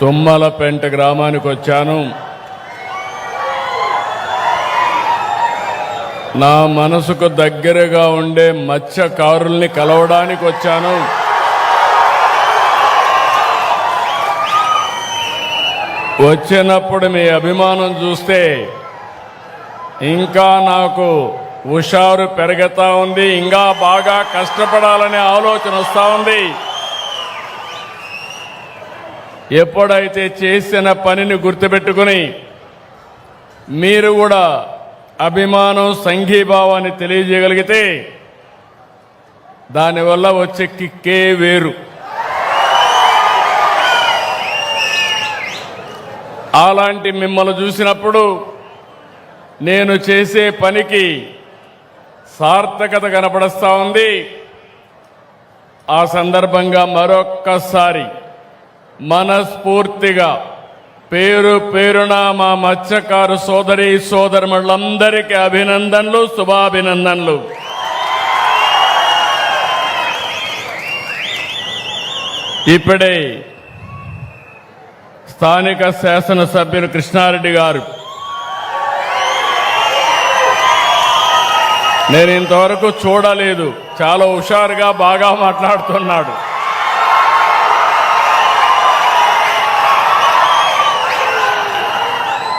తుమ్మలపెంట గ్రామానికి వచ్చాను. నా మనసుకు దగ్గరగా ఉండే మత్స్యకారుల్ని కలవడానికి వచ్చాను. వచ్చినప్పుడు మీ అభిమానం చూస్తే ఇంకా నాకు హుషారు పెరుగుతా ఉంది. ఇంకా బాగా కష్టపడాలనే ఆలోచన వస్తూ ఉంది. ఎప్పుడైతే చేసిన పనిని గుర్తుపెట్టుకుని మీరు కూడా అభిమానం సంఘీభావాన్ని తెలియజేయగలిగితే దానివల్ల వచ్చే కిక్కే వేరు. అలాంటి మిమ్మల్ని చూసినప్పుడు నేను చేసే పనికి సార్థకత కనపడుస్తూ ఉంది. ఆ సందర్భంగా మరొక్కసారి మనస్ఫూర్తిగా పేరు పేరున మా మత్స్యకారు సోదరి సోదరులందరికీ అభినందనలు, శుభాభినందనలు. ఇప్పుడే స్థానిక శాసనసభ్యులు కృష్ణారెడ్డి గారు నేను ఇంతవరకు చూడలేదు, చాలా హుషారుగా బాగా మాట్లాడుతున్నాడు.